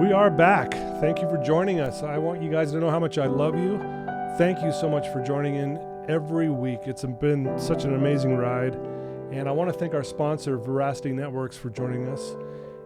We are back. Thank you for joining us. I want you guys to know how much I love you. Thank you so much for joining in every week. It's been such an amazing ride. And I want to thank our sponsor, Veracity Networks, for joining us.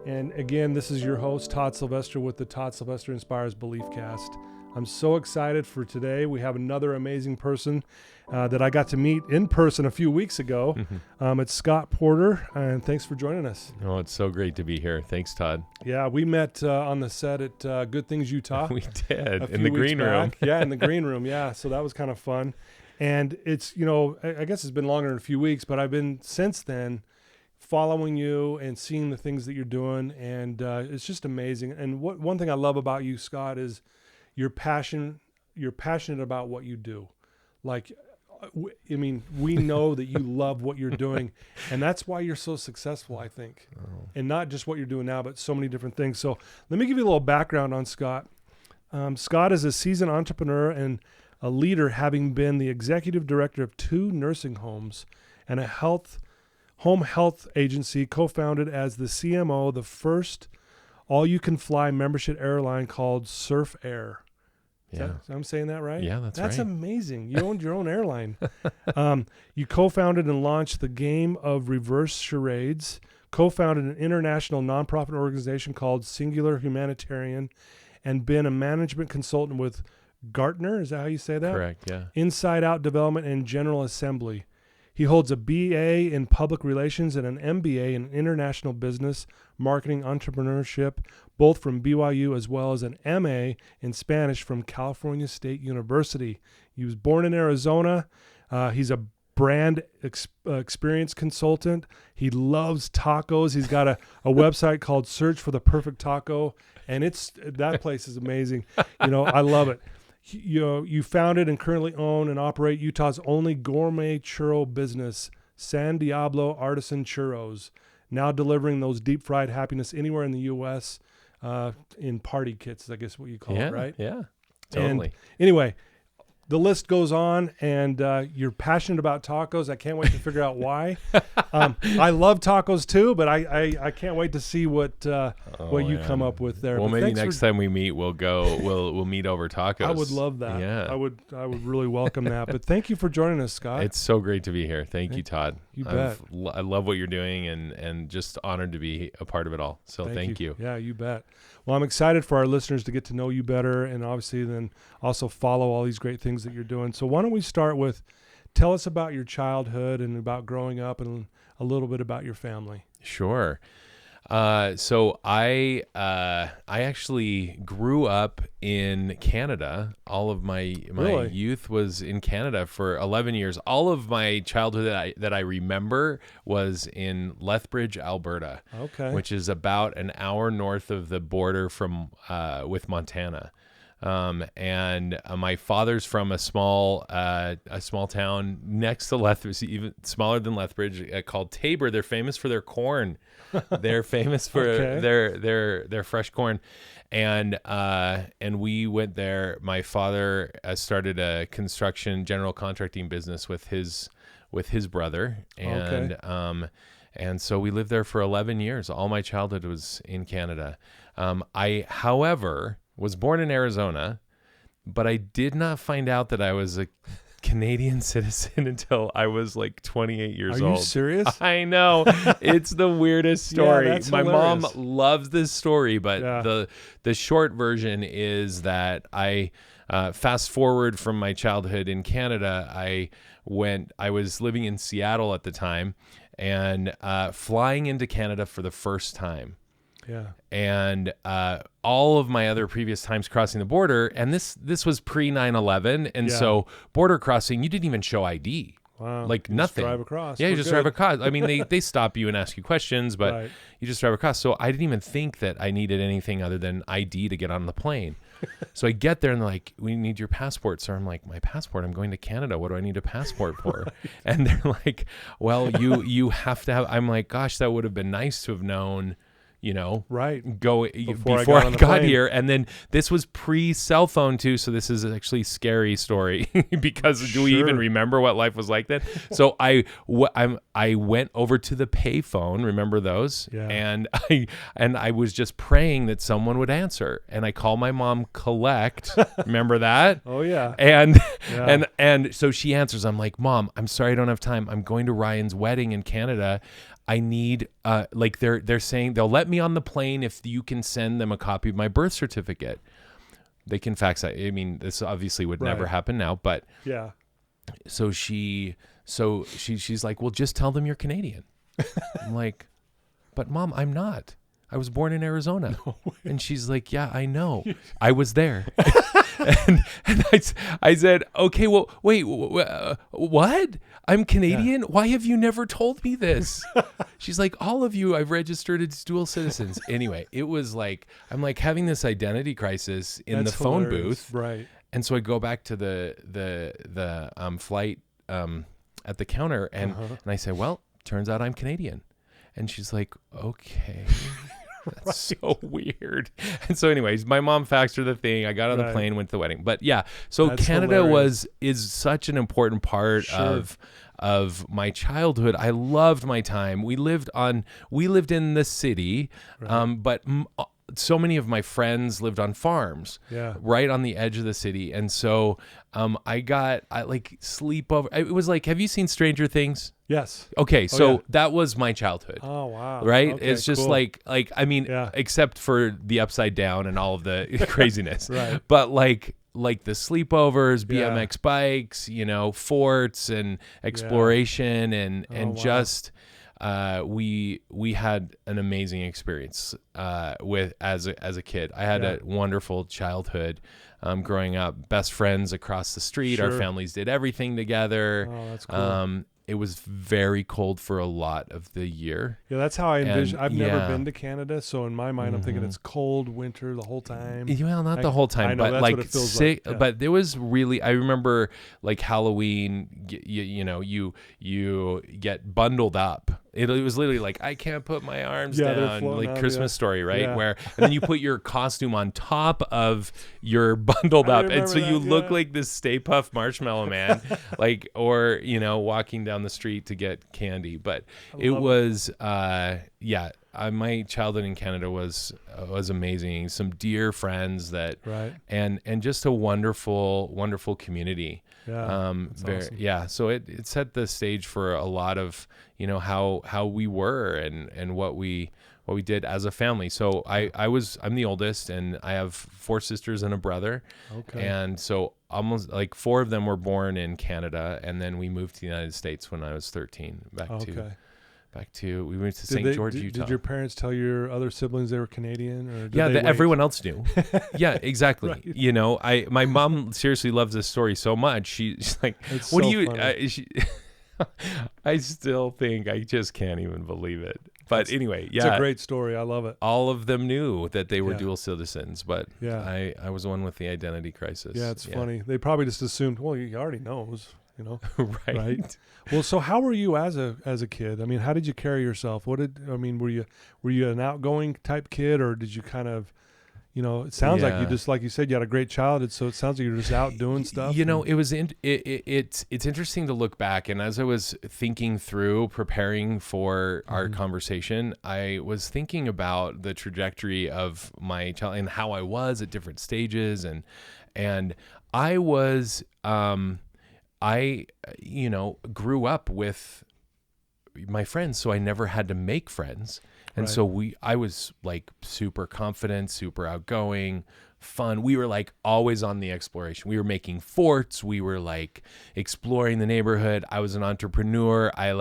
And again, this is your host, Todd Sylvester, with the Todd Sylvester Inspires Belief Cast. I'm so excited for today. We have another amazing person that I got to meet in person a few weeks ago. It's Scott Porter, and thanks for joining us. Oh, it's so great to be here. Thanks, Todd. Yeah, we met on the set at Good Things Utah. We did, in the green room. Yeah, in the green room, yeah. So that was kind of fun. And it's, I guess it's been longer than a few weeks, but I've been, since then, following you and seeing the things that you're doing, and it's just amazing. And one thing I love about you, Scott, is your passion. You're passionate about what you do. Like, we know that you love what you're doing, and that's why you're so successful, I think. And not just what you're doing now, but so many different things. So let me give you a little background on Scott. Scott is a seasoned entrepreneur and a leader, having been the executive director of 2 nursing homes and a home health agency, co-founded as the CMO, the first all-you-can-fly membership airline called Surf Air. I'm saying that right? Yeah, that's right. That's amazing. You owned your own airline. You co-founded and launched the game of reverse charades, co-founded an international nonprofit organization called Singular Humanitarian, and been a management consultant with Gartner. Is that how you say that? Correct, yeah. Inside Out Development and General Assembly. He holds a BA in Public Relations and an MBA in International Business, Marketing, Entrepreneurship, both from BYU, as well as an MA in Spanish from California State University. He was born in Arizona. He's a brand experience consultant. He loves tacos. He's got a website called Search for the Perfect Taco, and that place is amazing. I love it. You founded and currently own and operate Utah's only gourmet churro business, Diablo Artisan Churros, now delivering those deep fried happiness anywhere in the U.S. In party kits, I guess what you call it, right? Yeah, totally. And anyway, the list goes on, and you're passionate about tacos. I can't wait to figure out why. I love tacos too, but I can't wait to see what you come up with there. Well, but maybe next time we meet, we'll meet over tacos. I would love that. Yeah, I would really welcome that. But thank you for joining us, Scott. It's so great to be here. Thank you, Todd. You bet. I love what you're doing, and just honored to be a part of it all. So thank you. Yeah, you bet. Well, I'm excited for our listeners to get to know you better, and obviously then also follow all these great things that you're doing. So why don't we start with, tell us about your childhood and about growing up, and a little bit about your family. Sure. So I actually grew up in Canada. All of my Really? youth was in Canada for 11 years. All of my childhood that I remember was in Lethbridge, Alberta, which is about an hour north of the border from with Montana. And my father's from a small town next to Lethbridge, even smaller than Lethbridge, called Tabor. They're famous for their corn. They're famous for their fresh corn. And we went there. My father started a construction general contracting business with his brother. And so we lived there for 11 years. All my childhood was in Canada. I, however, was born in Arizona, but I did not find out that I was a Canadian citizen until I was like 28 years old. Are you serious? I know. It's the weirdest story. Yeah, that's my hilarious. mom loves this story, but the short version is that I fast forward from my childhood in Canada. I was living in Seattle at the time, and flying into Canada for the first time. Yeah. And all of my other previous times crossing the border, and this was pre 9/11, and so border crossing, you didn't even show ID. Wow. Like you nothing. Just drive across. Yeah, you just drive across. I mean, they stop you and ask you questions, but you just drive across. So I didn't even think that I needed anything other than ID to get on the plane. So I get there and they're like, we need your passport. So I'm like, my passport? I'm going to Canada. What do I need a passport for? And they're like, well, you have to have. I'm like, gosh, that would have been nice to have known right go before I got here. And then this was pre-cell phone too, so this is actually a scary story because do we even remember what life was like then? So I went over to the payphone, remember those? Yeah. And I was just praying that someone would answer, and I called my mom Collect. Remember that? Oh yeah. And so she answers. I'm like, Mom, I'm sorry I don't have time. I'm going to Ryan's wedding in Canada. I need they're saying they'll let me on the plane if you can send them a copy of my birth certificate. They can fax that. I mean, this obviously would never happen now, but yeah. So she's like, well, just tell them you're Canadian. I'm like, but Mom, I'm not. I was born in Arizona. No way. And she's like, yeah, I know. I was there. and I said, okay, well, wait, what? I'm Canadian? Yeah. Why have you never told me this? She's like, all of you I've registered as dual citizens. Anyway, it was like, I'm like having this identity crisis in the phone booth. Right. And so I go back to the flight at the counter and I say, well, turns out I'm Canadian. And she's like, okay. That's so weird. And so anyways, my mom faxed her the thing. I got on the plane, went to the wedding. But yeah, so that's Canada is such an important part of my childhood. I loved my time. We lived in the city, but so many of my friends lived on farms, right on the edge of the city. And so I like sleepover. It was like, have you seen Stranger Things? Yes. Okay, so that was my childhood. Oh wow! Right? Okay, it's just cool. like I mean, except for the upside down and all of the craziness. Right. But like the sleepovers, BMX bikes, forts and exploration and just we had an amazing experience with as a kid. I had a wonderful childhood. Growing up, best friends across the street. Our families did everything together. Oh, that's cool. It was very cold for a lot of the year. Yeah, that's how I envision. I've never been to Canada, so in my mind, I'm thinking it's cold winter the whole time. Well, not the whole time, but that's like what it feels like. Yeah. But there was really. I remember like Halloween. You get bundled up. It was literally like, I can't put my arms down, like Christmas Story, right? Yeah. Where and then you put your costume on top of your bundled up, and so you look like this Stay Puft Marshmallow Man, like, or walking down the street to get candy. But it was, my childhood in Canada was amazing. Some dear friends and just a wonderful community. Yeah, awesome. So it set the stage for a lot of how we were and what we did as a family. So I'm the oldest, and I have 4 sisters and a brother. Okay. And so almost like 4 of them were born in Canada, and then we moved to the United States when I was 13. We moved to St. George, Utah. Did your parents tell your other siblings they were Canadian, or everyone else knew? Yeah, exactly. Right. My mom seriously loves this story so much. She's like, it's "What so do you?" funny. I still think I just can't even believe it. But anyway, it's a great story. I love it. All of them knew that they were dual citizens, but I was the one with the identity crisis. Yeah, it's funny. They probably just assumed, well, he already knows. Right. Well, so how were you as a kid? I mean, how did you carry yourself? Were you an outgoing type kid, or did you kind of, it sounds like you just, like you said, you had a great childhood, so it sounds like you're just out doing stuff. It was it's interesting to look back, and as I was thinking through preparing for our conversation, I was thinking about the trajectory of my child and how I was at different stages, and I was I grew up with my friends, so I never had to make friends. And so I was like super confident, super outgoing, fun. We were like always on the exploration. We were making forts. We were like exploring the neighborhood. I was an entrepreneur. I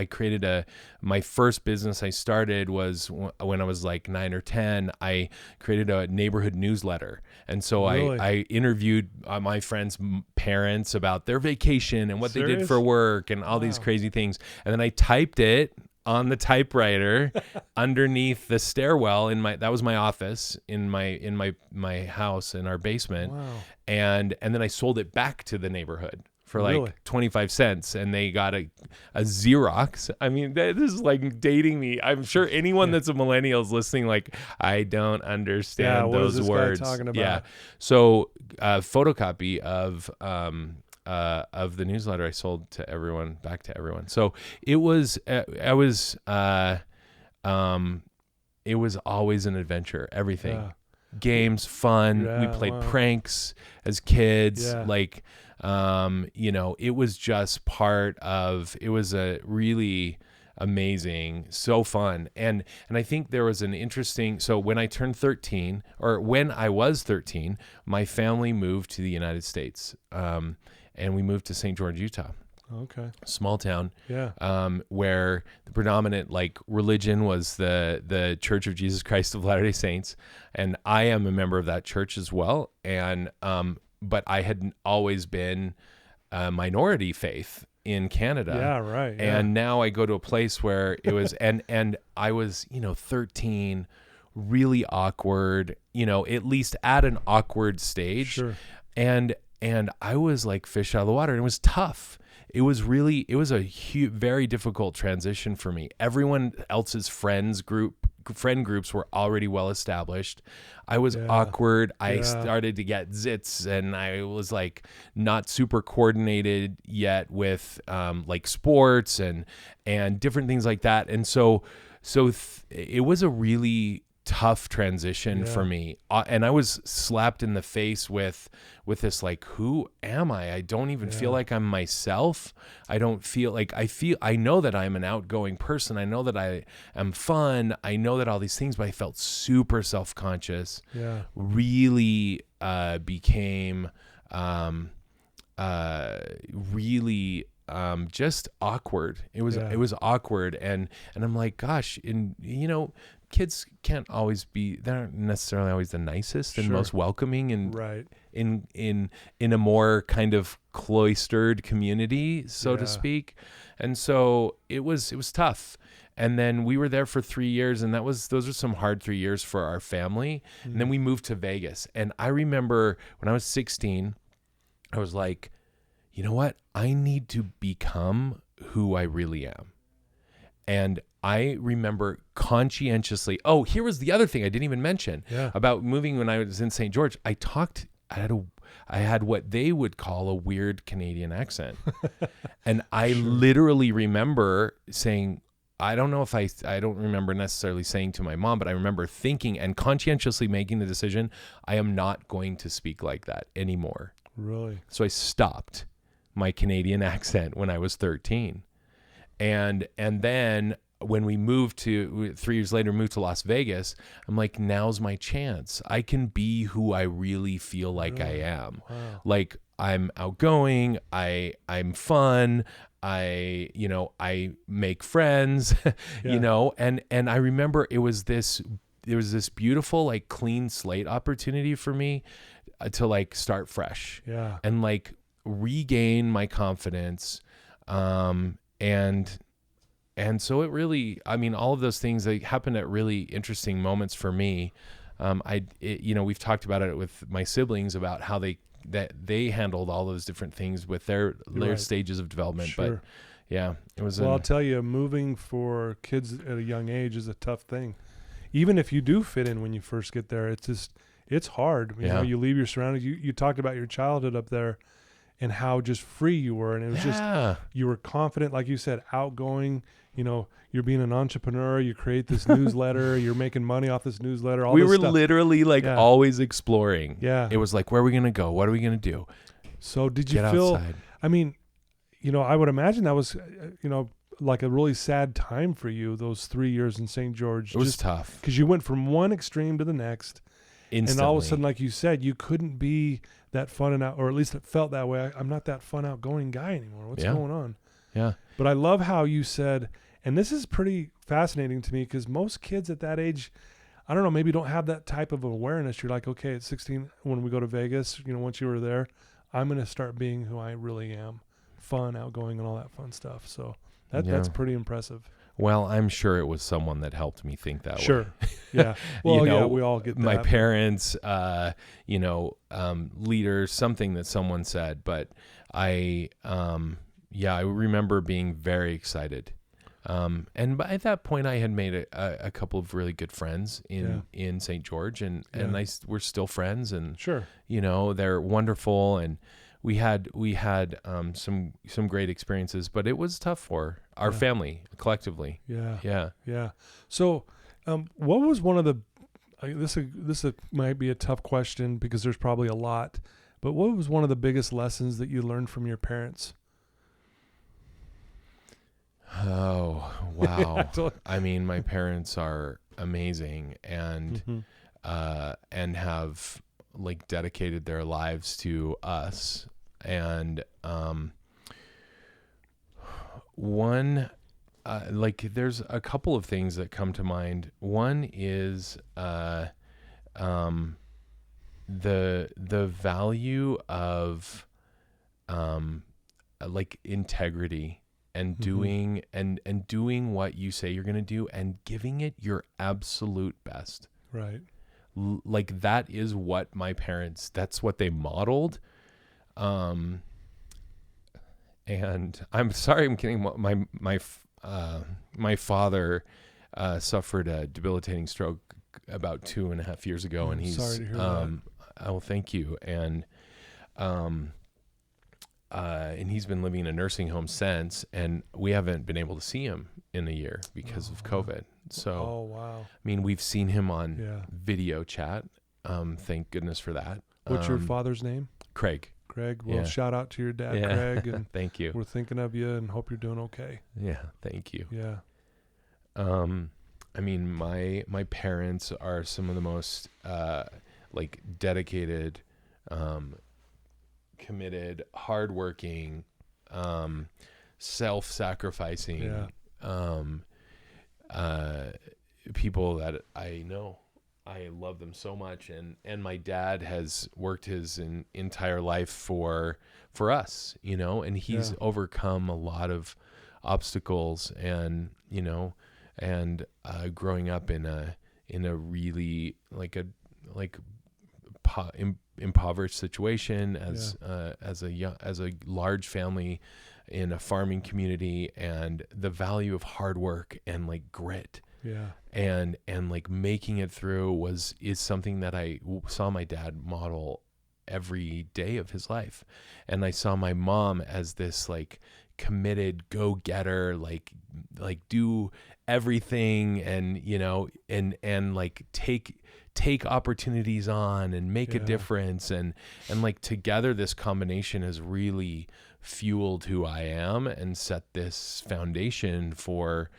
created my first business I started was when I was like 9 or 10. I created a neighborhood newsletter. And so I interviewed my friends' parents about their vacation and what they did for work and all these crazy things. And then I typed it on the typewriter underneath the stairwell that was my office in my house in our basement. Wow. And then I sold it back to the neighborhood for like 25 cents, and they got a Xerox. I mean, this is like dating me. I'm sure anyone that's a millennial is listening like, I don't understand those words. What is this guy talking about? Yeah. So photocopy of the newsletter I sold to everyone, back to everyone. So it was it was always an adventure, everything. Yeah. Games, fun. We played pranks as kids. Yeah. Like, it was just it was a really amazing, so fun. And I think there was an interesting, so when I turned 13, or when I was 13, my family moved to the United States. And we moved to St. George, Utah. Okay. Small town. Yeah. Where the predominant religion was the Church of Jesus Christ of Latter-day Saints, and I am a member of that church as well. And but I had always been a minority faith in Canada. Yeah, right. Yeah. And now I go to a place where it was, and I was 13, really awkward. At least at an awkward stage. Sure. And I was like fish out of the water, and it was tough. It was a very difficult transition for me. Everyone else's friend groups were already well established. I was awkward. I started to get zits, and I was like not super coordinated yet with like sports and different things like that. And so it was a really tough transition for me, and I was slapped in the face with this, like, who am I? I don't even feel like I'm myself. I don't feel like I know that I'm an outgoing person. I know that I am fun. I know that all these things, but I felt super self-conscious. Yeah. Really became really just awkward. It was awkward, and I'm like, gosh, kids can't always they're not necessarily always the nicest and most welcoming, and right. in a more kind of cloistered community, so to speak. And so it was tough. And then we were there for 3 years, and those are some hard 3 years for our family. Mm-hmm. And then we moved to Vegas. And I remember when I was 16, I was like, you know what? I need to become who I really am. And I remember conscientiously. Oh, here was the other thing I didn't even mention about moving when I was in St. George. I had what they would call a weird Canadian accent. And I literally remember saying, I don't remember necessarily saying to my mom, but I remember thinking and conscientiously making the decision, I am not going to speak like that anymore. Really? So I stopped my Canadian accent when I was 13. And then when we 3 years later, moved to Las Vegas, I'm like, now's my chance. I can be who I really feel like I am. Wow. Like, I'm outgoing. I'm fun. I make friends, and I remember there was this beautiful, like, clean slate opportunity for me to like start fresh and like regain my confidence. And so it really, all of those things, they happened at really interesting moments for me. We've talked about it with my siblings about how they handled all those different things with their stages of development. Sure. But yeah, it was. Well, I'll tell you, moving for kids at a young age is a tough thing. Even if you do fit in when you first get there, it's hard. You know, you leave your surroundings. You talked about your childhood up there and how just free you were. And it was just, you were confident, like you said, outgoing. You're being an entrepreneur. You create this newsletter. You're making money off this newsletter. We were literally always exploring. Yeah. It was like, where are we going to go? What are we going to do? So did you feel, outside. I would imagine that was, like a really sad time for you, those 3 years in St. George. It was tough. Because you went from one extreme to the next. Instantly. And all of a sudden, like you said, you couldn't be that fun or at least it felt that way. I'm not that fun, outgoing guy anymore. What's going on? Yeah. But I love how you said, and this is pretty fascinating to me because most kids at that age, I don't know, maybe don't have that type of awareness. You're like, okay, at 16, when we go to Vegas, once you were there, I'm going to start being who I really am. Fun, outgoing, and all that fun stuff. So That's pretty impressive. Well, I'm sure it was someone that helped me think that way. Yeah. Well, we all get that. My parents, leaders, something that someone said, but I remember being very excited. And by that point I had made a couple of really good friends in St. George and we're still friends and they're wonderful. And we had some great experiences, but it was tough for our family collectively. Yeah. So, what was one of the, this might be a tough question because there's probably a lot, but what was one of the biggest lessons that you learned from your parents? Oh, wow. I mean, my parents are amazing and have like dedicated their lives to us. And, there's a couple of things that come to mind. One is, the value of, integrity and doing, and doing what you say you're going to do and giving it your absolute best. Right. Like that is what my parents, that's what they modeled. And I'm sorry, I'm kidding. My father suffered a debilitating stroke about 2.5 years ago, and he's sorry to hear that. Oh, thank you. And he's been living in a nursing home since, and we haven't been able to see him in a year because of COVID. So, I mean, we've seen him on video chat. Thank goodness for that. What's your father's name? Craig. Well, shout out to your dad, Craig. And thank you. We're thinking of you and hope you're doing okay. Yeah. Thank you. Yeah. I mean, my parents are some of the most, dedicated, committed, hardworking, self-sacrificing, people that I know. I love them so much, and my dad has worked his entire life for us, and he's overcome a lot of obstacles, and growing up in a really impoverished situation as a large family in a farming community, and the value of hard work and grit. And making it through is something that I saw my dad model every day of his life. And I saw my mom as this committed go-getter, do everything and take opportunities on and make a difference. And together this combination has really fueled who I am and set this foundation for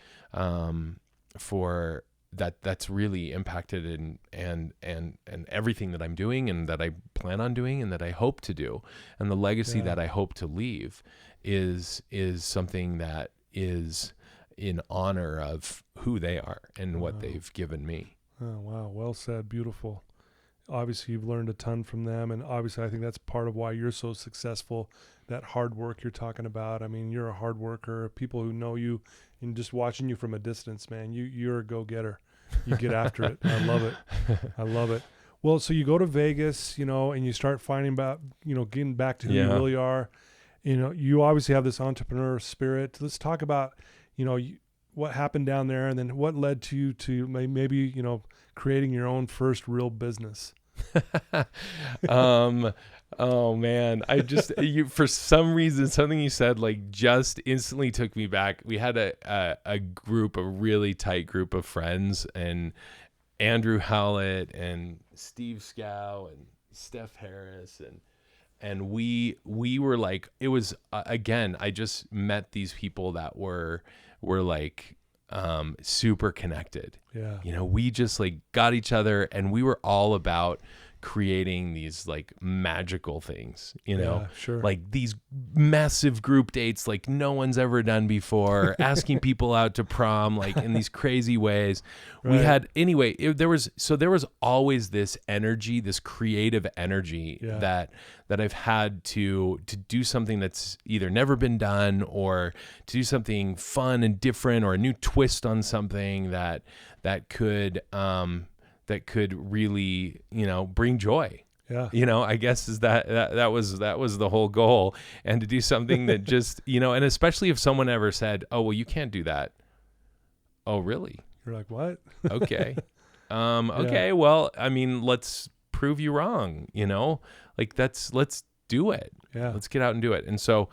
that's really impacted and everything that I'm doing and that I plan on doing and that I hope to do, and the legacy that I hope to leave is something that is in honor of who they are and what they've given me. Oh, wow. Well said. Beautiful. Obviously you've learned a ton from them, and obviously I think that's part of why you're so successful, that hard work you're talking about. I mean, you're a hard worker. People who know you and just watching you from a distance, man, you're a go-getter. You get after it. I love it. I love it. Well, so you go to Vegas, and you start finding about, getting back to who you really are. You obviously have this entrepreneur spirit. Let's talk about, what happened down there, and then what led to you to maybe, creating your own first real business. Oh man, I just for some reason something you said just instantly took me back. We had a really tight group of friends, and Andrew Howlett and Steve Scow and Steph Harris, and we were it was again, I just met these people that were super connected. Yeah. We just got each other, and we were all about creating these like magical things, you know, sure. like these massive group dates like no one's ever done before, asking people out to prom, like in these crazy ways. Right. We had, anyway, there was always this energy, this creative energy that I've had to do something that's either never been done, or to do something fun and different, or a new twist on something that could really, you know, bring joy. Yeah. You know, I guess is that was the whole goal, and to do something that just, you know, and especially if someone ever said, "Oh, well, you can't do that." Oh, really? You're like, what? Okay. Okay. Well, I mean, let's prove you wrong, you know, like let's do it. Yeah. Let's get out and do it. And so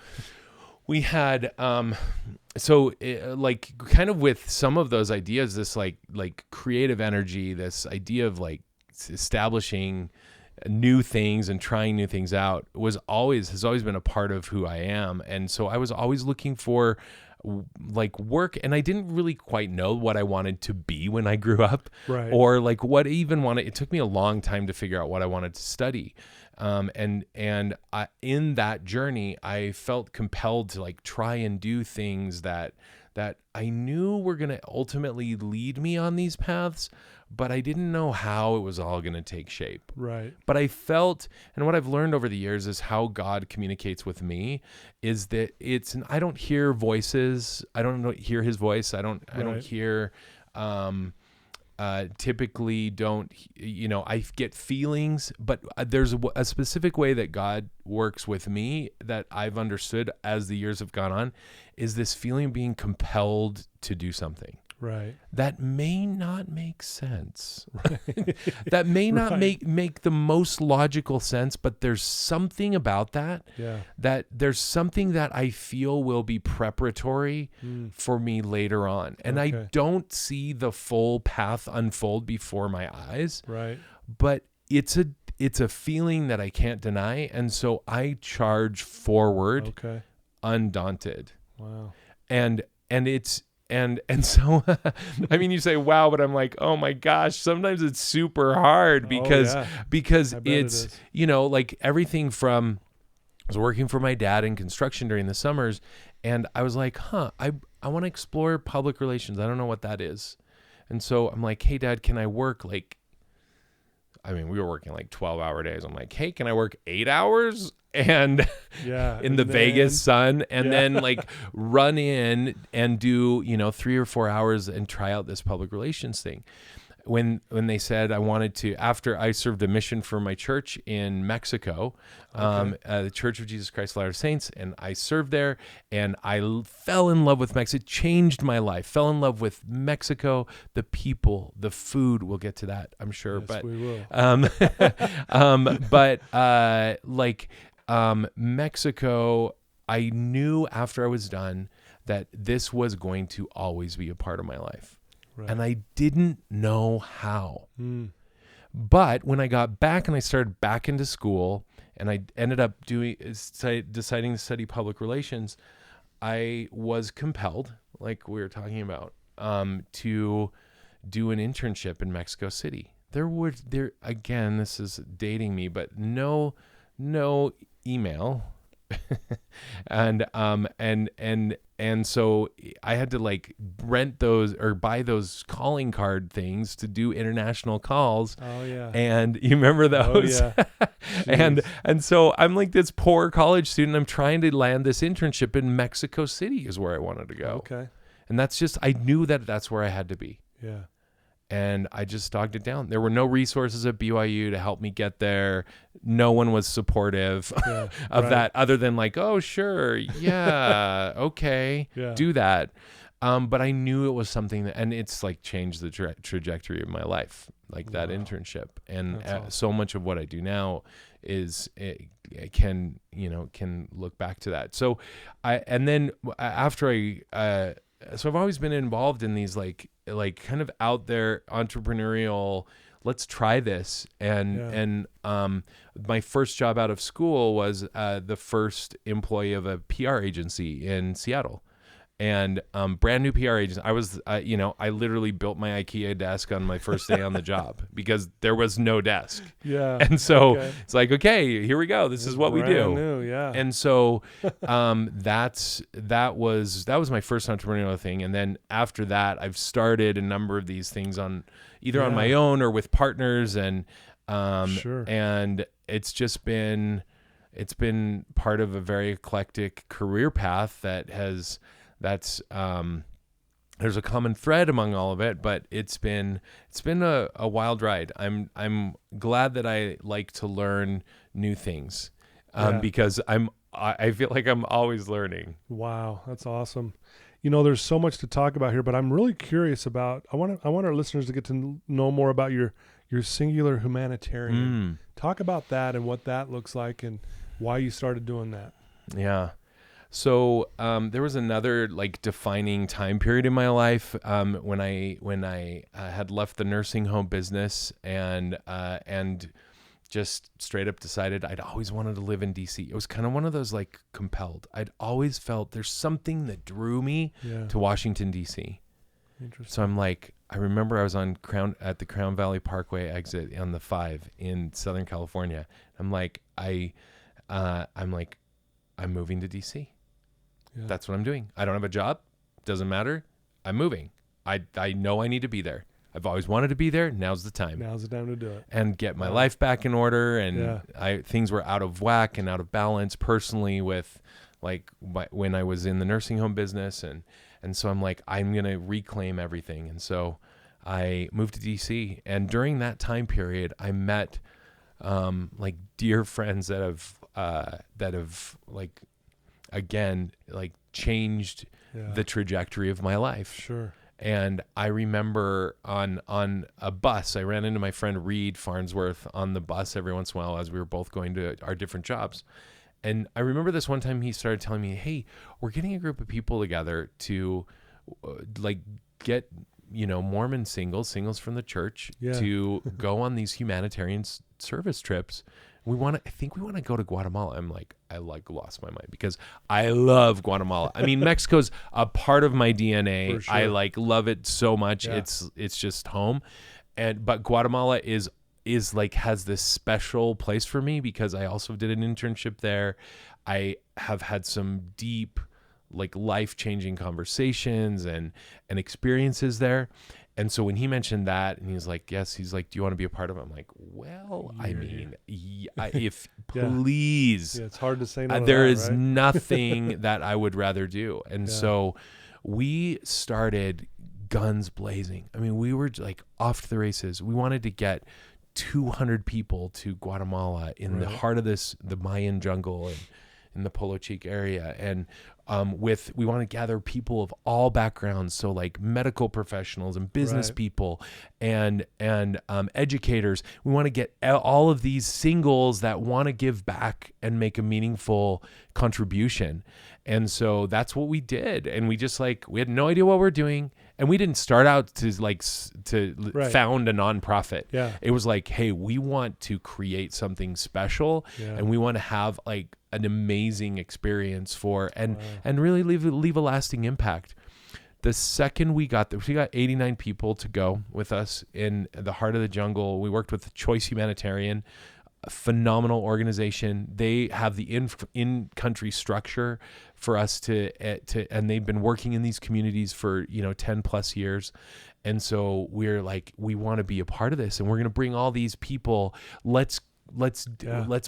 we had, like kind of with some of those ideas, this like creative energy, this idea of like establishing new things and trying new things out has always been a part of who I am. And so I was always looking for like work, and I didn't really quite know what I wanted to be when I grew up, right, or like what I even wanted. It took me a long time to figure out what I wanted to study. And in that journey, I felt compelled to like try and do things that I knew were going to ultimately lead me on these paths, but I didn't know how it was all going to take shape. Right. But I felt, and what I've learned over the years is how God communicates with me is that I don't hear voices. I don't hear his voice. I don't hear, typically don't, you know, I get feelings, but there's a specific way that God works with me that I've understood as the years have gone on, is this feeling of being compelled to do something. Right. That may not make sense. Right. That may not make the most logical sense, but there's something about that. Yeah. That there's something that I feel will be preparatory for me later on. And I don't see the full path unfold before my eyes. Right. But it's a feeling that I can't deny. And so I charge forward undaunted. Wow. And it's, and so, I mean, you say, wow, but I'm like, oh my gosh, sometimes it's super hard because it's, you know, like everything from, I was working for my dad in construction during the summers, and I was like, I want to explore public relations. I don't know what that is. And so I'm like, hey Dad, can I work we were working like 12-hour days. I'm like, hey, can I work 8 hours? And in the Vegas sun, and then like run in and do, you know, 3 or 4 hours and try out this public relations thing. When they said I wanted to, after I served a mission for my church in Mexico, the Church of Jesus Christ of Latter-day Saints, and I served there, and I fell in love with Mexico. It changed my life. Fell in love with Mexico, the people, the food. We'll get to that, I'm sure. Yes, but we will. Mexico, I knew after I was done that this was going to always be a part of my life. Right. And I didn't know how. But when I got back and I started back into school, and I ended up deciding to study public relations, I was compelled, like we were talking about, to do an internship in Mexico City. There again, this is dating me, but no email. and so I had to like rent those or buy those calling card things to do international calls. Oh yeah. And you remember those? Oh yeah. and so I'm like this poor college student. I'm trying to land this internship in Mexico City is where I wanted to go. Okay. And that's just, I knew that that's where I had to be. Yeah. And I just dogged it down. There were no resources at BYU to help me get there. No one was supportive of that, other than like, oh, sure, yeah, okay, do that. But I knew it was something that, and it's like changed the trajectory of my life, like that internship. And awesome. So much of what I do now is it can look back to that. So so I've always been involved in these like kind of out there entrepreneurial, let's try this. And my first job out of school was the first employee of a PR agency in Seattle. and brand new PR agents. I was, I literally built my IKEA desk on my first day on the job because there was no desk. Yeah. And so it's like, okay, here we go. This is what we do. New, yeah. And so that was my first entrepreneurial thing. And then after that, I've started a number of these things on either on my own or with partners, and and it's just been part of a very eclectic career path that's there's a common thread among all of it, but it's been a wild ride. I'm glad that I like to learn new things because I feel like I'm always learning. Wow, that's awesome. There's so much to talk about here, but I'm really curious about. I want our listeners to get to know more about your singular humanitarian. Talk about that and what that looks like and why you started doing that. Yeah. So there was another defining time period in my life when I had left the nursing home business and just straight up decided I'd always wanted to live in DC. It was kind of one of those compelled. I'd always felt there's something that drew me to Washington DC. Interesting. So I'm I remember I was at the Crown Valley Parkway exit on the 5 in Southern California. I'm I'm moving to DC. Yeah. That's what I'm doing. I don't have a job. Doesn't matter. I'm moving. I know I need to be there. I've always wanted to be there. Now's the time. Now's the time to do it. And get my life back in order. And things were out of whack and out of balance personally with when I was in the nursing home business. And so I'm I'm going to reclaim everything. And so I moved to DC. And during that time period, I met dear friends that have again changed the trajectory of my life. Sure. And I remember on a bus, I ran into my friend Reed Farnsworth on the bus every once in a while as we were both going to our different jobs. And I remember this one time he started telling me, hey, we're getting a group of people together to get, Mormon singles from the church to go on these humanitarian service trips. I think we want to go to Guatemala. I'm I lost my mind because I love Guatemala. I mean, Mexico's a part of my DNA. Sure. I love it so much. Yeah. It's just home. But Guatemala is has this special place for me because I also did an internship there. I have had some deep, life-changing conversations and experiences there. And so when he mentioned that, and he's yes, he's do you want to be a part of it? I'm well, I mean, if please. Yeah, it's hard to say no. There is nothing that I would rather do. And so we started guns blazing. I mean, we were off to the races. We wanted to get 200 people to Guatemala in the heart of the Mayan jungle and in the Polo Chic area. And we want to gather people of all backgrounds, so medical professionals and business people and educators. We want to get all of these singles that want to give back and make a meaningful contribution. And so that's what we did. And we just we had no idea what we're doing. And we didn't start out to found a nonprofit. Yeah. It was hey, we want to create something special and we want to have an amazing experience and really leave a lasting impact. The second we got there, we got 89 people to go with us in the heart of the jungle. We worked with Choice Humanitarian, a phenomenal organization. They have the in-country structure for us to and they've been working in these communities for 10 plus years. And so we're we want to be a part of this, and we're going to bring all these people. Let's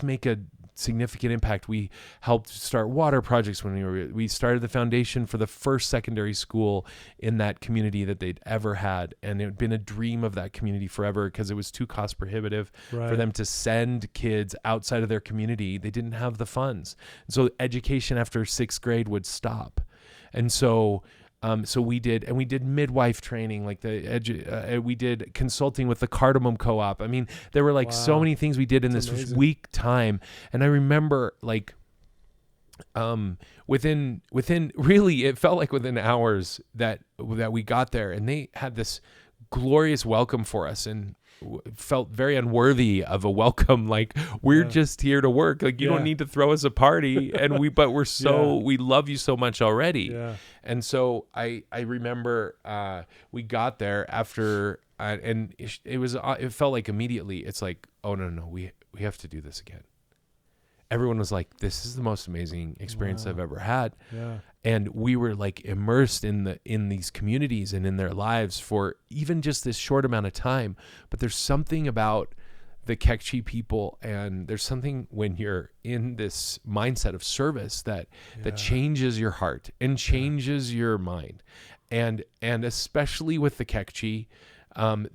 make a significant impact. We helped start water projects when we started the foundation for the first secondary school in that community that they'd ever had, and it had been a dream of that community forever because it was too cost prohibitive for them to send kids outside of their community. They didn't have the funds, so education after 6th grade would stop. And so we did midwife training, we did consulting with the Cardamom Co-op. I mean, there were so many things we did in this week time. And I remember within really, it felt like within hours that we got there, and they had this glorious welcome for us. And felt very unworthy of a welcome. Like, we're just here to work. Like, you don't need to throw us a party. But we're we love you so much already. Yeah. And so I remember we got there after, and it felt like immediately it's like, oh no, we have to do this again. Everyone was like, this is the most amazing experience I've ever had. Yeah. And we were like immersed in these communities and in their lives for even just this short amount of time. But there's something about the Kekchi people, and there's something when you're in this mindset of service that changes your heart and changes your mind. And especially with the Kekchi,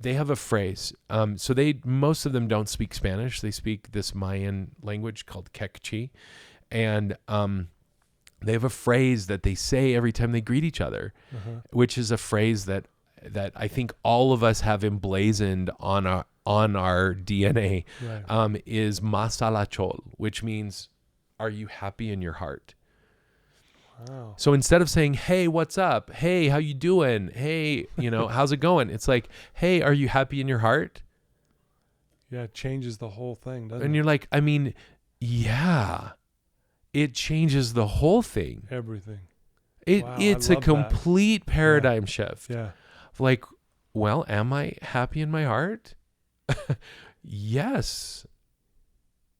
they have a phrase. So most of them don't speak Spanish. They speak this Mayan language called Kekchi. And they have a phrase that they say every time they greet each other, which is a phrase that I think all of us have emblazoned on our DNA, is Masalachol, which means, are you happy in your heart? Wow. So instead of saying, hey, what's up? Hey, how you doing? Hey, how's it going? It's like, hey, are you happy in your heart? Yeah, it changes the whole thing, doesn't it? And you're like, I mean, yeah, it changes the whole thing. Everything. It's a complete paradigm shift. Yeah. Like, well, am I happy in my heart? Yes.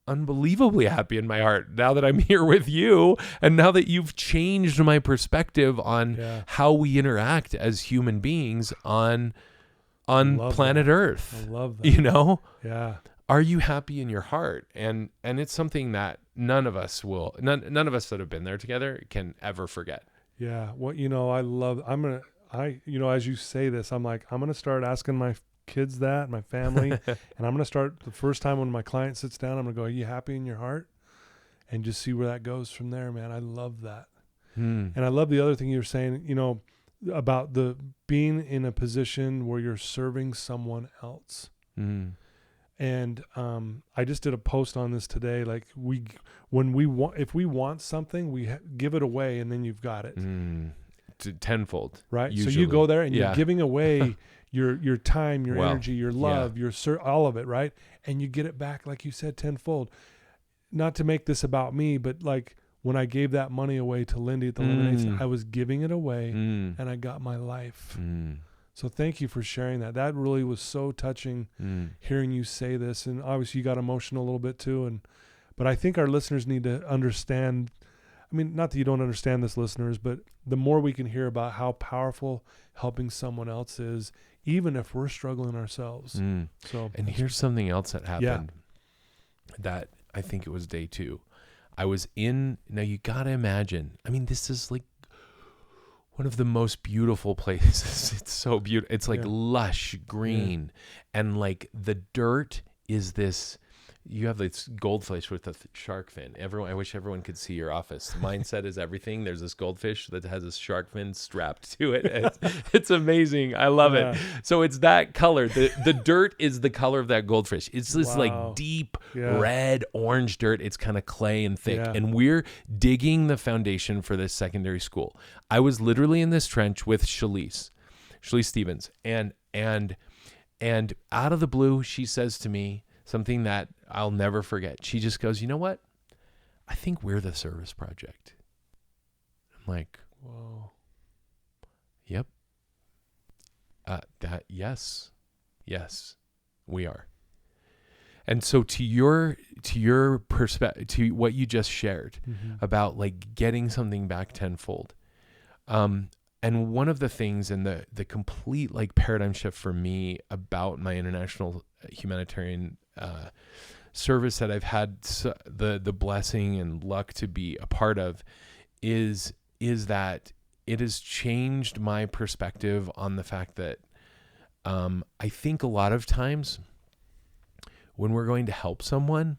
Unbelievably happy in my heart now that I'm here with you, and now that you've changed my perspective on how we interact as human beings on planet Earth. I love that. Yeah. Are you happy in your heart? And it's something that none of us that have been there together can ever forget. Yeah. Well, I love, as you say this, I'm like, I'm going to start asking my kids that, my family, and I'm going to start the first time when my client sits down, I'm going to go, are you happy in your heart? And just see where that goes from there, man. I love that. And I love the other thing you were saying, about the being in a position where you're serving someone else. And I just did a post on this today. Like, if we want something, we give it away, and then you've got it tenfold, right? Usually. So you go there and you're giving away your time, your energy, your love, all of it, right? And you get it back, like you said, tenfold. Not to make this about me, but like when I gave that money away to Lindy at the Lemonade Stand, I was giving it away, and I got my life. So thank you for sharing that. That really was so touching, hearing you say this. And obviously you got emotional a little bit too. But I think our listeners need to understand, I mean, not that you don't understand this, listeners, but the more we can hear about how powerful helping someone else is, even if we're struggling ourselves. And here's something else that happened that I think it was day 2. I was now you got to imagine, I mean, this is like one of the most beautiful places. It's so beautiful. It's like lush green, and like the dirt is this, you have this goldfish with a shark fin. I wish everyone could see your office. Mindset is everything. There's this goldfish that has a shark fin strapped to it. It's amazing. I love it. So it's that color. The dirt is the color of that goldfish. It's this like deep red, orange dirt. It's kind of clay and thick. And we're digging the foundation for this secondary school. I was literally in this trench with Shalise Stevens. And out of the blue, she says to me something that I'll never forget. She just goes, you know what? I think we're the service project. I'm like, whoa. Yep. Yes, we are. And so to your perspective, to what you just shared about like getting something back tenfold. And one of the things and the complete like paradigm shift for me about my international humanitarian service that I've had the blessing and luck to be a part of is that it has changed my perspective on the fact that I think a lot of times when we're going to help someone,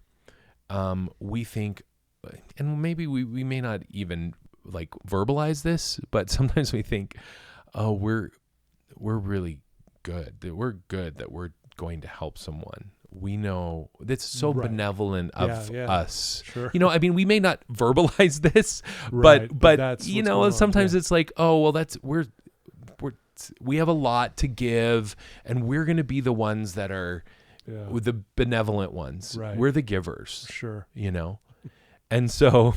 we think, and maybe we may not even like verbalize this, but sometimes we think, oh, we're really good. That we're good that we're going to help someone. We know that's so benevolent of us. Sure. I mean, we may not verbalize this, but sometimes it's like, oh, well, we have a lot to give, and we're going to be the ones that are with the benevolent ones. Right. We're the givers. Sure. You know? And so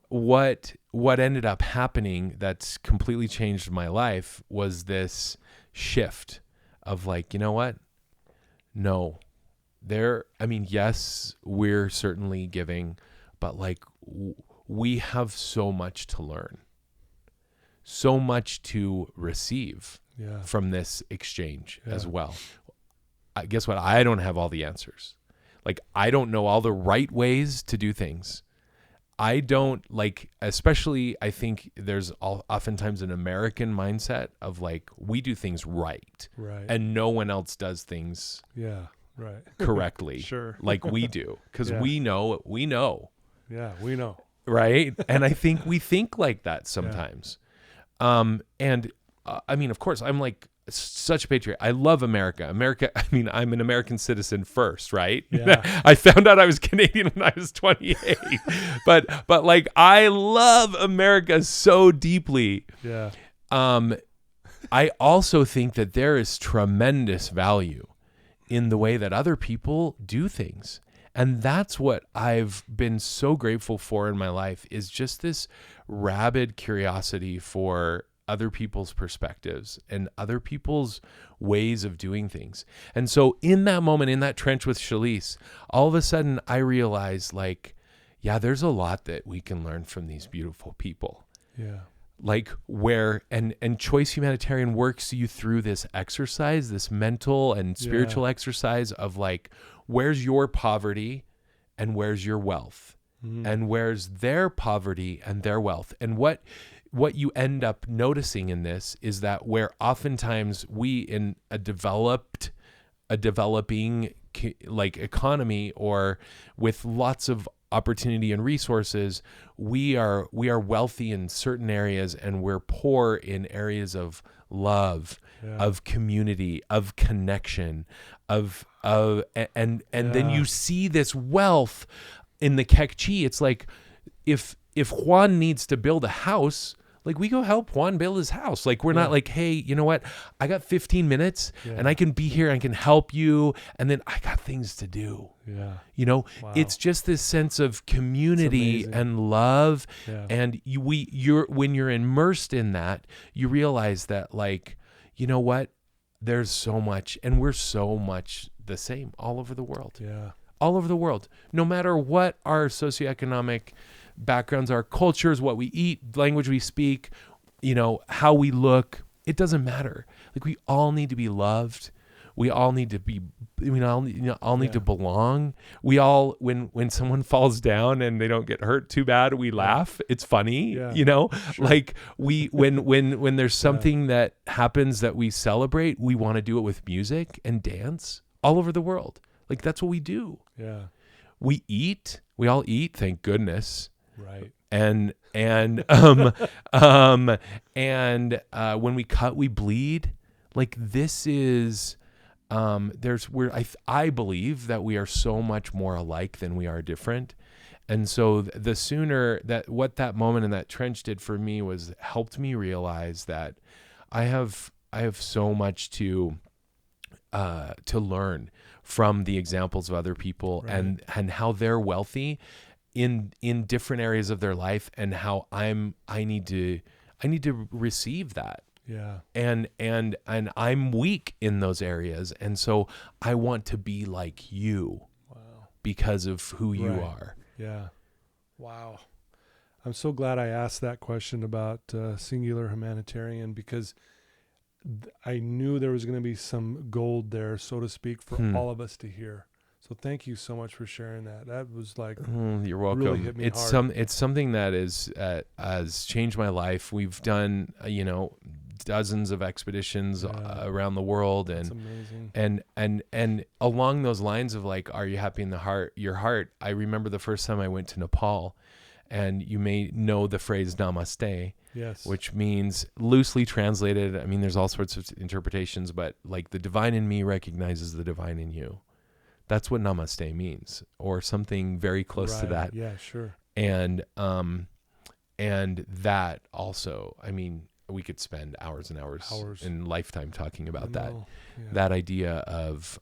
what ended up happening that's completely changed my life was this shift of like, you know what? No. Yes, we're certainly giving, but like we have so much to learn, so much to receive from this exchange as well. Guess what? I don't have all the answers. Like, I don't know all the right ways to do things. I don't especially I think there's oftentimes an American mindset of like, we do things right. And no one else does things correctly. Sure. Like we do. Because we know. Yeah, we know. Right? And I think we think like that sometimes. Of course, I'm like such a patriot. I love America. I'm an American citizen first, right? Yeah. I found out I was Canadian when I was 28. but like, I love America so deeply. Yeah. I also think that there is tremendous value in the way that other people do things. And that's what I've been so grateful for in my life, is just this rabid curiosity for other people's perspectives and other people's ways of doing things. And so in that moment, in that trench with Shalise, all of a sudden I realized there's a lot that we can learn from these beautiful people. Yeah. Like where, and Choice Humanitarian works you through this exercise, this mental and spiritual exercise of like, where's your poverty and where's your wealth? And where's their poverty and their wealth? And what you end up noticing in this is that where oftentimes we in a developing like economy or with lots of opportunity and resources, we are wealthy in certain areas and we're poor in areas of love, of community, of connection, and then you see this wealth in the Kekchi. It's like if Juan needs to build a house, like we go help Juan build his house. Like we're not like, hey, you know what? I got 15 minutes and I can be here. I can help you. And then I got things to do. Yeah. You know, it's just this sense of community and love. Yeah. And when you're immersed in that, you realize that like, you know what? There's so much, and we're so much the same all over the world. Yeah. All over the world. No matter what our socioeconomic backgrounds, our cultures, what we eat, language we speak, you know, how we look, it doesn't matter. Like we all need to be loved. We all need to be, all need to belong. We all, when someone falls down and they don't get hurt too bad, we laugh. It's funny, you know, like when there's something that happens that we celebrate, we want to do it with music and dance all over the world. Like that's what we do. Yeah. We eat, we all eat, thank goodness. Right. And when we cut, we bleed. Like this is, I believe that we are so much more alike than we are different. And so the sooner that what that moment in that trench did for me was helped me realize that I have so much to learn from the examples of other people and how they're wealthy in different areas of their life, and how I need to receive that. Yeah. And I'm weak in those areas, and so I want to be like you. Wow. Because of who you are. Yeah. Wow. I'm so glad I asked that question about Singular Humanitarian, because I knew there was going to be some gold there, so to speak, for all of us to hear. So thank you so much for sharing that. That was like, you're welcome. Really hit me hard. It's something that has changed my life. We've done, dozens of expeditions around the world, and amazing. and along those lines of like, are you happy in your heart? I remember the first time I went to Nepal, and you may know the phrase namaste. Yes. Which means, loosely translated, I mean, there's all sorts of interpretations, but like the divine in me recognizes the divine in you. That's what namaste means, or something very close to that. Yeah, sure. And that also, I mean, we could spend hours and hours in lifetime talking about that. Yeah. That idea of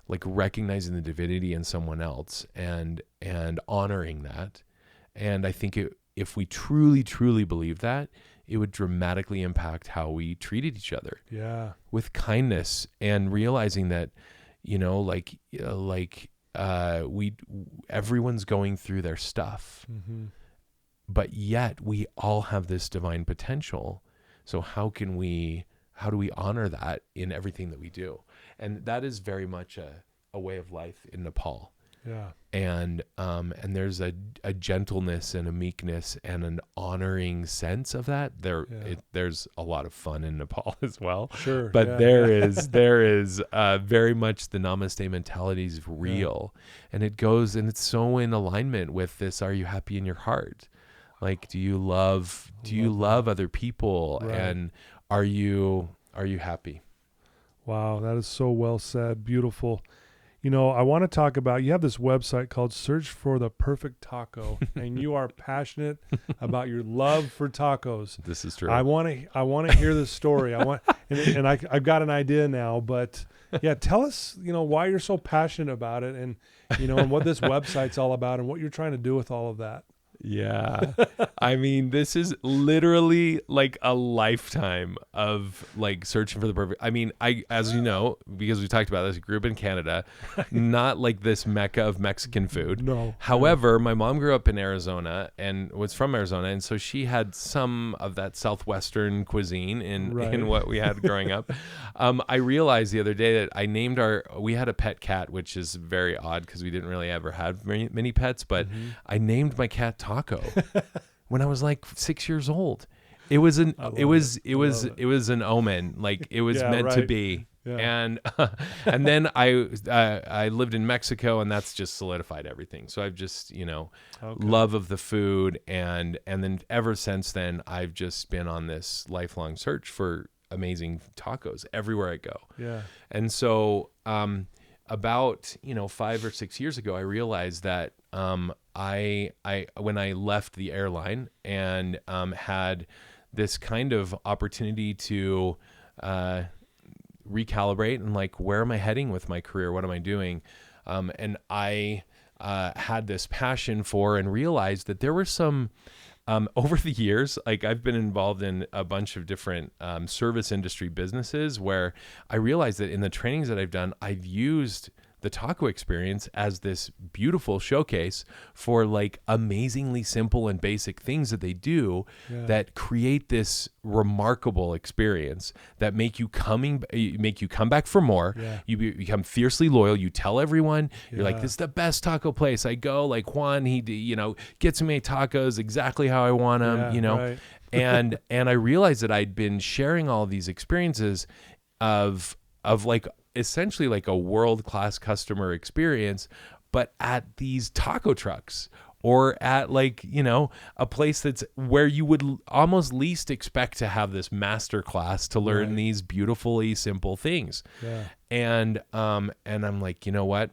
like recognizing the divinity in someone else and honoring that. And I think if we truly, truly believe that, it would dramatically impact how we treated each other. Yeah. With kindness, and realizing that, everyone's going through their stuff, but yet we all have this divine potential. So how do we honor that in everything that we do? And that is very much a way of life in Nepal. Yeah. And there's a gentleness and a meekness and an honoring sense of that. There's a lot of fun in Nepal as well. Sure. But there is very much the namaste mentality is real. And it goes, and it's so in alignment with this, are you happy in your heart? Like, do you love other people? Right. And are you happy? Wow, that is so well said. Beautiful. I want to talk about, you have this website called Search for the Perfect Taco, and you are passionate about your love for tacos. This is true. I want to hear the story. I've got an idea now, but yeah, tell us, why you're so passionate about it, and and what this website's all about, and what you're trying to do with all of that. Yeah. I mean, this is literally like a lifetime of like searching for the perfect. I mean, as you know, because we talked about this, I grew up in Canada, not like this mecca of Mexican food. No. However, my mom grew up in Arizona and was from Arizona. And so she had some of that Southwestern cuisine in what we had growing up. I realized the other day that we had a pet cat, which is very odd because we didn't really ever have many pets, but I named my cat Taco when I was like 6 years old. It was an omen. Like it was meant to be. Yeah. And then I lived in Mexico, and that's just solidified everything. So I've just, love of the food. And then ever since then, I've just been on this lifelong search for amazing tacos everywhere I go. Yeah. And so, about 5 or 6 years ago, I realized that I when I left the airline and had this kind of opportunity to recalibrate and like, where am I heading with my career? What am I doing? And I had this passion for and realized that there were some over the years, like I've been involved in a bunch of different service industry businesses where I realized that in the trainings that I've done, I've used the taco experience as this beautiful showcase for like amazingly simple and basic things that they do that create this remarkable experience that make you come back for more. You become fiercely loyal. You tell everyone, you're like, this is the best taco place. I go, like Juan, he gets me tacos exactly how I want them, right. and I realized that I'd been sharing all these experiences of like essentially like a world-class customer experience, but at these taco trucks or at like, a place that's where you would almost least expect to have this master class to learn these beautifully simple things. Yeah. And I'm like, you know what?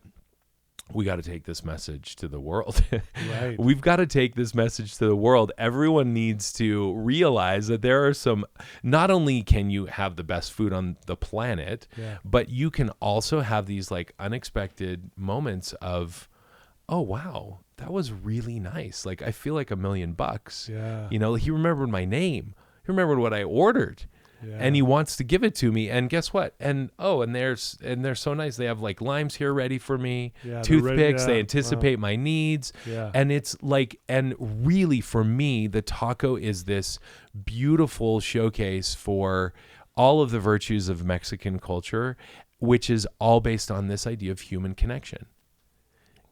We got to take this message to the world. Right. We've got to take this message to the world. Everyone needs to realize that there are not only can you have the best food on the planet, but you can also have these like unexpected moments of, oh, wow, that was really nice. Like, I feel like $1 million. Yeah. He remembered my name. He remembered what I ordered. Yeah. And he wants to give it to me, and guess what? And they're so nice. They have like limes here ready for me, toothpicks. They anticipate my needs, and it's like, and really for me, the taco is this beautiful showcase for all of the virtues of Mexican culture, which is all based on this idea of human connection.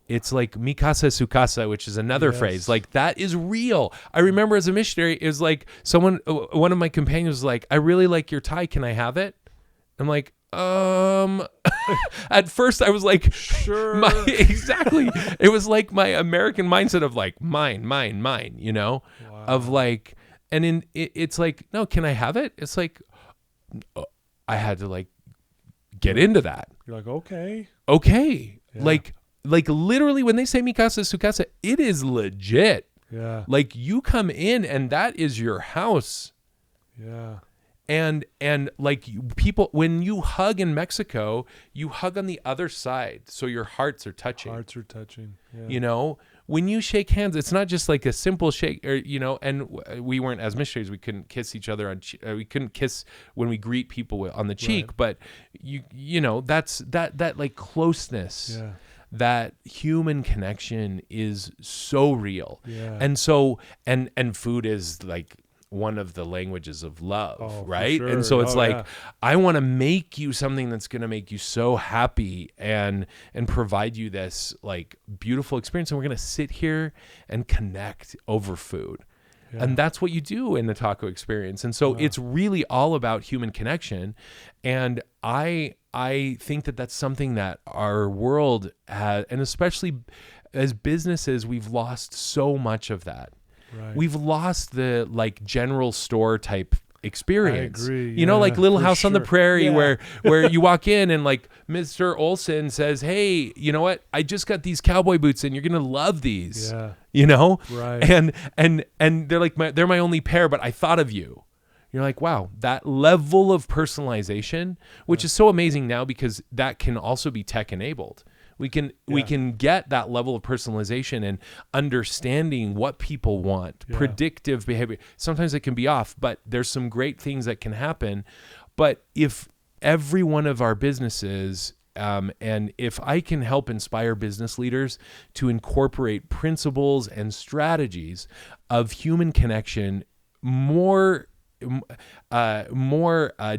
It's like mi casa su casa, which is another phrase. Like, that is real. I remember as a missionary, it was like one of my companions was like, I really like your tie. Can I have it? I'm like, at first I was like, sure. Exactly. It was like my American mindset of like, mine, wow. Of like, and it's like, no, can I have it? It's like, I had to like get into that. You're like, okay. Yeah. Like literally when they say mi casa su casa, it is legit. Yeah. Like, you come in and that is your house. Yeah. And like people, when you hug in Mexico, you hug on the other side, so your hearts are touching. Hearts are touching. Yeah. You know, when you shake hands, it's not just like a simple shake, or and we weren't, as missionaries, we couldn't kiss each other we couldn't kiss when we greet people on the cheek, right. but you know, that's that like closeness. Yeah. That human connection is so real. Yeah. And so and food is like one of the languages of love, right? Sure. And so it's like, yeah. I want to make you something that's going to make you so happy and provide you this like beautiful experience. And we're going to sit here and connect over food. Yeah. And that's what you do in the taco experience. And so it's really all about human connection. And I think that that's something that our world has, and especially as businesses, we've lost so much of that. Right. We've lost the like general store type experience. I agree. You know, like Little House on the Prairie, yeah. where you walk in and like Mr. Olson says, "Hey, you know what? I just got these cowboy boots and you're gonna love these." Yeah. You know, right? And they're like they're my only pair, but I thought of you. You're like, wow, that level of personalization, which is so amazing now because that can also be tech enabled. We can get that level of personalization and understanding what people want, predictive behavior. Sometimes it can be off, but there's some great things that can happen. But if every one of our businesses, and if I can help inspire business leaders to incorporate principles and strategies of human connection more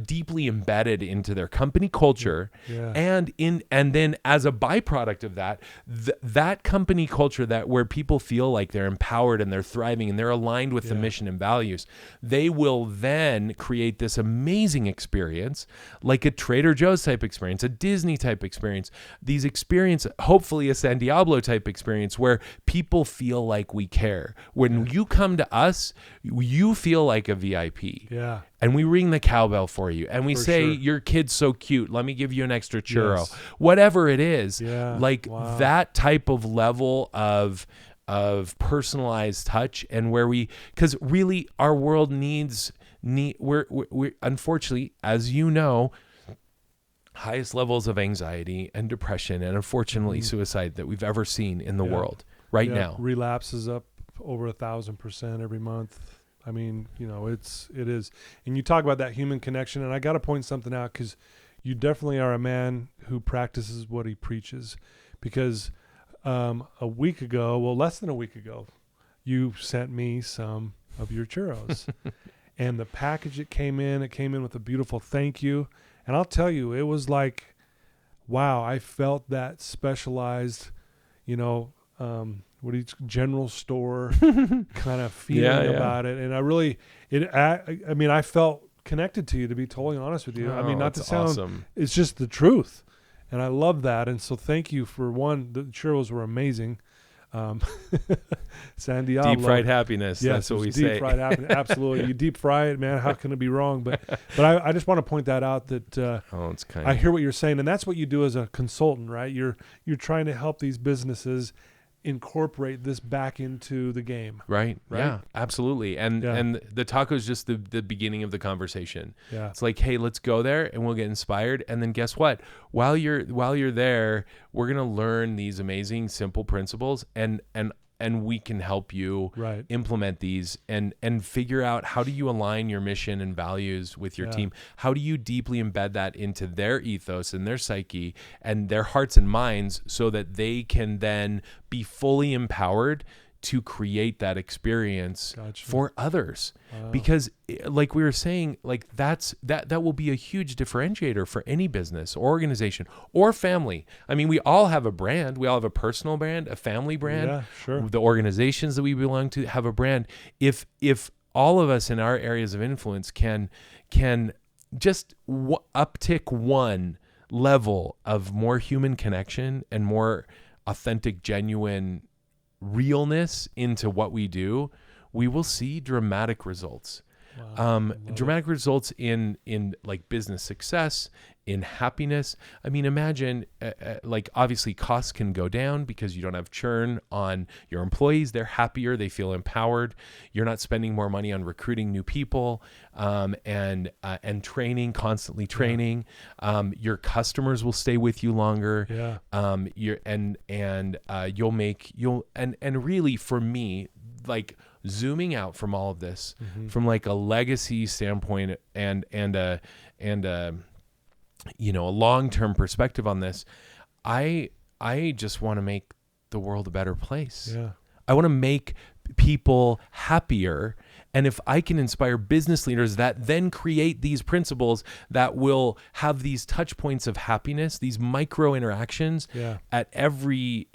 deeply embedded into their company culture, and then as a byproduct of that, that company culture where people feel like they're empowered and they're thriving and they're aligned with the mission and values, they will then create this amazing experience, like a Trader Joe's type experience, a Disney type experience, these experience, hopefully a San Diablo type experience where people feel like we care. When you come to us, you feel like a VIP. Yeah. And we ring the cowbell for you. And we say, your kid's so cute. Let me give you an extra churro. Whatever it is. Yeah. Like that type of level of personalized touch, and where because really our world we're unfortunately, as you know, highest levels of anxiety and depression and unfortunately suicide that we've ever seen in the world right now. Relapses up over 1,000% every month. I mean, you know, it is. And you talk about that human connection, and I got to point something out because you definitely are a man who practices what he preaches. Because a week ago, well, less than a week ago, you sent me some of your churros. And the package it came in with a beautiful thank you. And I'll tell you, it was like, wow, I felt that specialized, you know, general store kind of feeling about it. And I felt connected to you, to be totally honest with you. I mean, not to sound awesome. It's just the truth. And I love that. And so thank you for one. The churros were amazing. San Diablo. Deep fried happiness. Yes, that's what we say. Deep fried happiness. Absolutely. You deep fry it, man. How can it be wrong? But I just want to point that out that it's kind I hear what you're saying. And that's what you do as a consultant, right? You're trying to help these businesses incorporate this back into the game. Right? Yeah, absolutely. And the taco is just the beginning of the conversation. Yeah. It's like, hey, let's go there and we'll get inspired. And then guess what? While you're there, we're gonna learn these amazing simple principles and we can help you implement these and figure out how do you align your mission and values with your team? How do you deeply embed that into their ethos and their psyche and their hearts and minds so that they can then be fully empowered to create that experience for others? Because like we were saying, like that will be a huge differentiator for any business or organization or family. I mean, we all have a brand. We all have a personal brand, a family brand. Yeah, sure. The organizations that we belong to have a brand. If all of us in our areas of influence can just uptick one level of more human connection and more authentic, genuine realness into what we do, we will see dramatic results. Dramatic results in like business success, in happiness. I mean, imagine like obviously costs can go down because you don't have churn on your employees. They're happier. They feel empowered. You're not spending more money on recruiting new people and training, constantly training. Your customers will stay with you longer. And really for me, like zooming out from all of this, from like a legacy standpoint and a long-term perspective on this, I just want to make the world a better place. Yeah. I want to make people happier. And if I can inspire business leaders that then create these principles that will have these touch points of happiness, these micro interactions at every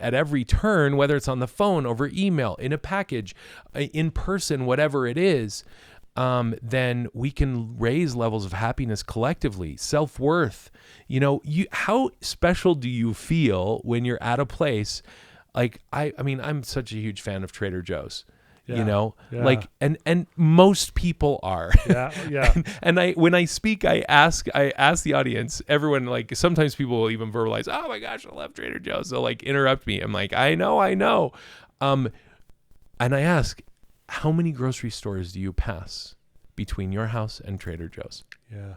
turn, whether it's on the phone, over email, in a package, in person, whatever it is, then we can raise levels of happiness collectively, self-worth. How special do you feel when you're at a place like, I mean, I'm such a huge fan of Trader Joe's. Like, and most people are. And when I speak, I ask the audience, everyone, like sometimes people will even verbalize, oh my gosh, I love Trader Joe's. They'll like interrupt me. I'm like, I know. And I ask, how many grocery stores do you pass between your house and Trader Joe's? Yeah.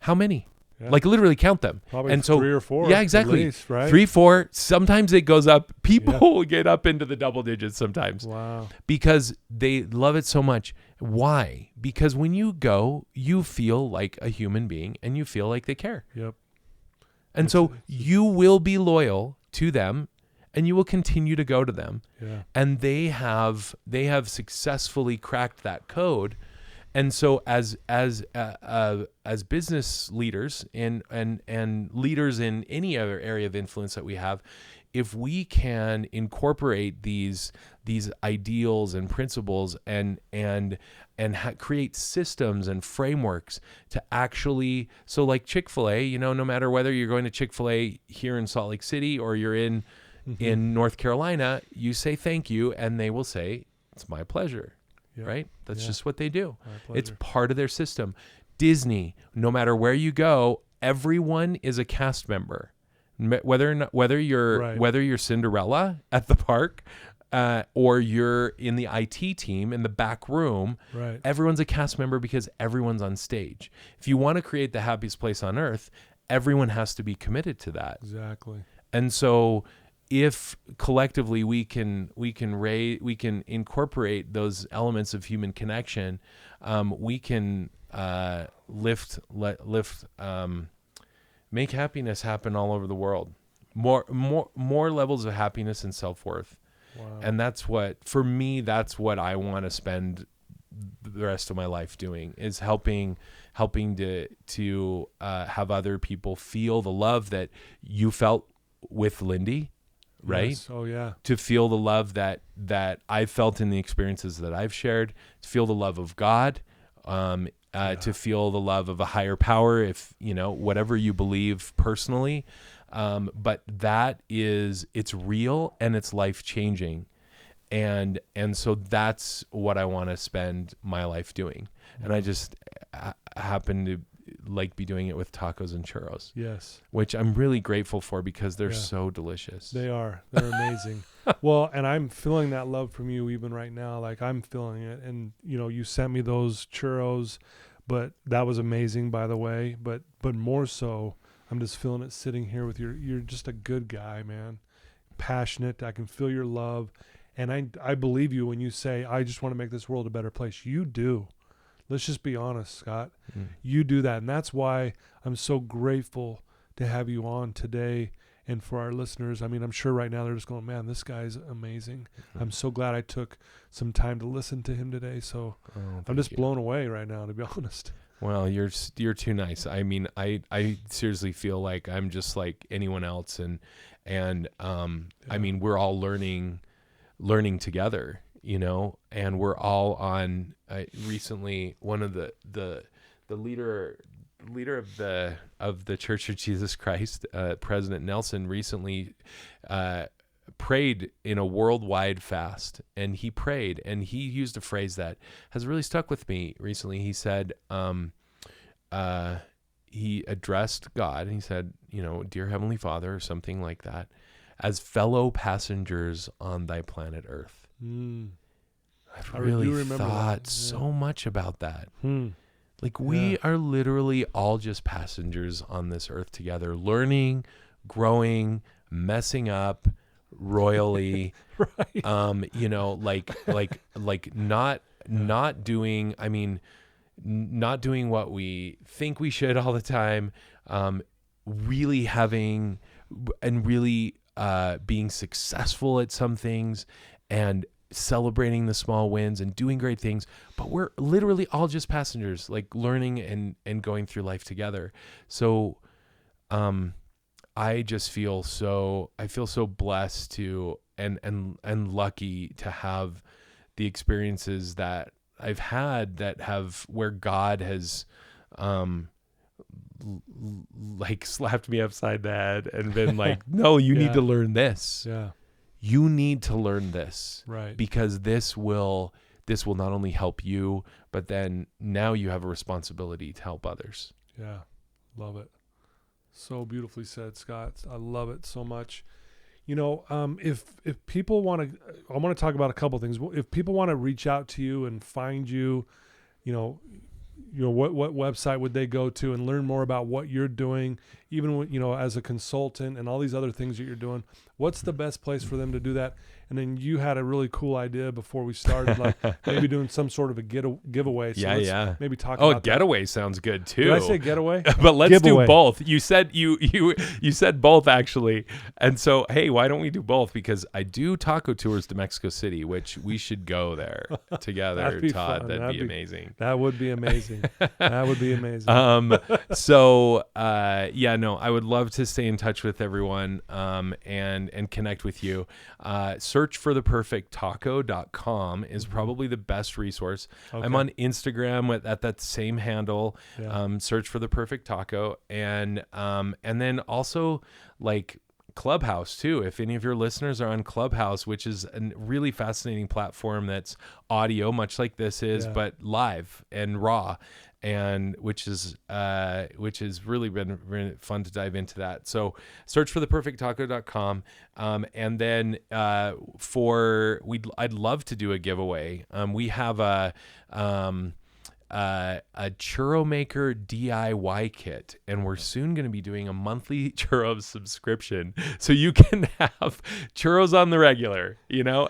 How many? Yeah. Like literally count them. Probably and so, 3 or 4. Yeah, exactly. Least, right? 3, 4. Sometimes it goes up. People get up into the double digits sometimes. Wow. Because they love it so much. Why? Because when you go, you feel like a human being and you feel like they care. Yep. And so you will be loyal to them and you will continue to go to them. Yeah. And they have successfully cracked that code. And so as business leaders and leaders in any other area of influence that we have, if we can incorporate these ideals and principles and create systems and frameworks to actually, so like Chick-fil-A, no matter whether you're going to Chick-fil-A here in Salt Lake City or you're in North Carolina, you say thank you and they will say, it's my pleasure. Yep. Right? That's just what they do. It's part of their system. Disney, no matter where you go, everyone is a cast member. Whether you're Cinderella at the park or you're in the IT team in the back room, everyone's a cast member because everyone's on stage. If you want to create the happiest place on earth, everyone has to be committed to that. Exactly. And so if collectively we can incorporate those elements of human connection, we can make happiness happen all over the world. More levels of happiness and self-worth. Wow. And that's what I want to spend the rest of my life doing, is helping to have other people feel the love that you felt with Lindy. Right? Yes. Oh yeah. To feel the love that I felt in the experiences that I've shared, to feel the love of God, to feel the love of a higher power, if whatever you believe personally, but it's real and it's life changing, and so that's what I want to spend my life doing, and I just happen to be doing it with tacos and churros. Yes. Which I'm really grateful for because they're so delicious. They're amazing. Well, and I'm feeling that love from you even right now. Like I'm feeling it. And you sent me those churros, but that was amazing, by the way. But more so, I'm just feeling it sitting here with you're just a good guy, man. Passionate. I can feel your love. And I believe you when you say, I just want to make this world a better place. You do. Let's just be honest, Scott. You do that. And that's why I'm so grateful to have you on today. And for our listeners, I mean, I'm sure right now they're just going, man, this guy's amazing. I'm so glad I took some time to listen to him today. So I'm just blown away right now, to be honest. Well, you're too nice. I mean, I seriously feel like I'm just like anyone else. And I mean, we're all learning together. And we're all on. Recently, one of the leader of the Church of Jesus Christ, President Nelson, recently prayed in a worldwide fast, and he prayed, and he used a phrase that has really stuck with me recently. He said, he addressed God, and he said, "Dear Heavenly Father," or something like that, "as fellow passengers on thy planet Earth." I've really thought so much about that. Like, we are literally all just passengers on this earth together, learning, growing, messing up royally, right. Not doing, not doing what we think we should all the time, really having and really being successful at some things, and celebrating the small wins and doing great things, but we're literally all just passengers, like learning and going through life together. So I just feel so blessed to and lucky to have the experiences that I've had that have where God has like slapped me upside the head and been like, "No, you need to learn this. Yeah. You need to learn this." Right. Because this will not only help you, but then now you have a responsibility to help others. Yeah. Love it. So beautifully said, Scott. I love it so much. If people want to, I want to talk about a couple things. If people want to reach out to you and find you, what website would they go to and learn more about what you're doing, even when, as a consultant and all these other things that you're doing? What's the best place for them to do that? And then you had a really cool idea before we started, like maybe doing some sort of a giveaway. So let's maybe talk about getaway that. Sounds good too. Did I say getaway? But let's do both. You said you said both, actually. And so, hey, why don't we do both? Because I do taco tours to Mexico City, which we should go there together, Todd. Fun. That'd be amazing. That would be amazing. That would be amazing. I would love to stay in touch with everyone and connect with you. Search for theperfecttaco.com is probably the best resource. Okay. I'm on Instagram at that same handle. Yeah. Search for The Perfect Taco, and then also like Clubhouse too. If any of your listeners are on Clubhouse, which is a really fascinating platform that's audio, much like this is, but live and raw, and which has really been fun to dive into that. So search for theperfecttaco.com. And then I'd love to do a giveaway. We have a churro maker DIY kit, and we're soon going to be doing a monthly churro subscription, so you can have churros on the regular,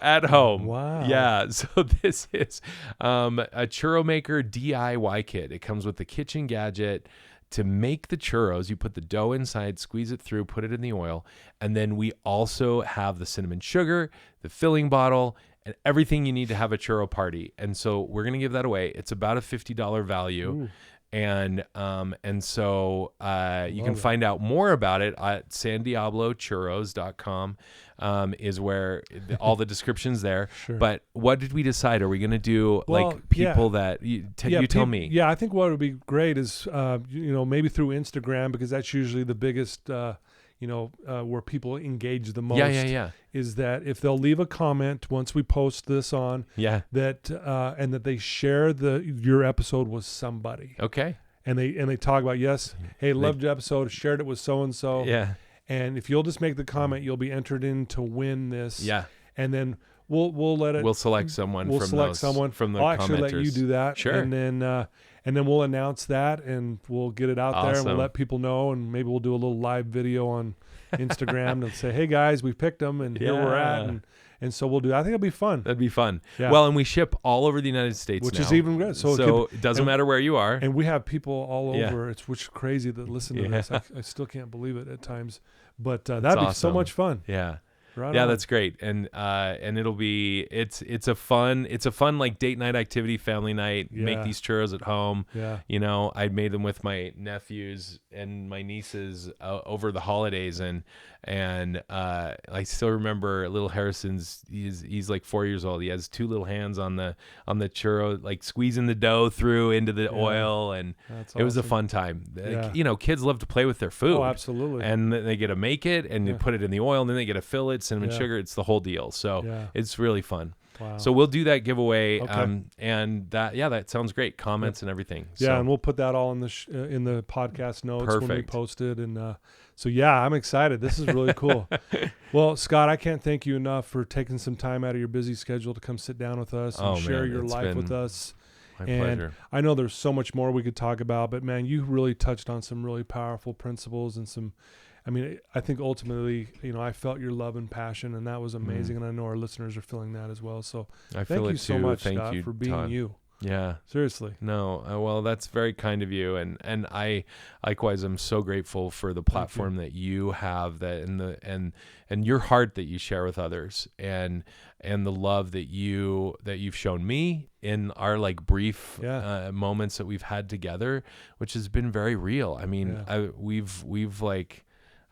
at home. Wow. Yeah. So this is a churro maker DIY kit. It comes with the kitchen gadget to make the churros. You put the dough inside, squeeze it through, put it in the oil, and then we also have the cinnamon sugar, the filling bottle, and everything you need to have a churro party. And so we're going to give that away. It's about a $50 value. Ooh. And so you can find out more about it at sandiablochurros.com is where all the description's there. Sure. But what did we decide? Are we going to do people that you tell me? Yeah, I think what would be great is, maybe through Instagram, because that's usually the biggest, where people engage the most. Yeah. Is that if they'll leave a comment once we post this on, that and that they share your episode with somebody. Okay. And they talk about, hey, loved your episode, shared it with so and so. Yeah. And if you'll just make the comment, you'll be entered in to win this. Yeah. And then we'll let it. We'll select someone. We'll select someone from the I'll commenters. actually let you do that. Sure. And then we'll announce that, and we'll get it out there, and we'll let people know, and maybe we'll do a little live video on Instagram and say, hey guys, we picked them, and here we're at, and so we'll do. I think it'll be fun. That'd be fun. Yeah. Well, and we ship all over the United States, which now. is even good. So it doesn't matter where you are, and we have people all over. Which is crazy that listen to this. I still can't believe it at times, but that'd be so much fun. Yeah. Right yeah, on. that's great, and it'll be it's a fun like date night activity, family night. Yeah. Make these churros at home. Yeah, I made them with my nephews and my nieces over the holidays, and I still remember little Harrison's. He's like 4 years old. He has two little hands on the churro, like squeezing the dough through into the oil, and it was a fun time. Yeah. Kids love to play with their food. Oh, absolutely. And they get to make it, and they put it in the oil, and then they get to fill it. cinnamon sugar. It's the whole deal. So it's really fun. Wow. So we'll do that giveaway. Okay. And that sounds great. Comments and everything. Yeah. So. And we'll put that all in the podcast notes when we post it. And so, yeah, I'm excited. This is really cool. Well, Scott, I can't thank you enough for taking some time out of your busy schedule to come sit down with us and share your life with us. My pleasure. I know there's so much more we could talk about, but man, you really touched on some really powerful principles and I think ultimately, I felt your love and passion, and that was amazing. And I know our listeners are feeling that as well. So thank you so much, Scott, for being Todd. you. Yeah. Seriously. No. Well, that's very kind of you. And I likewise am so grateful for the platform that you have and your heart that you share with others and the love that you've shown me in our like brief moments that we've had together, which has been very real. I mean, we've like,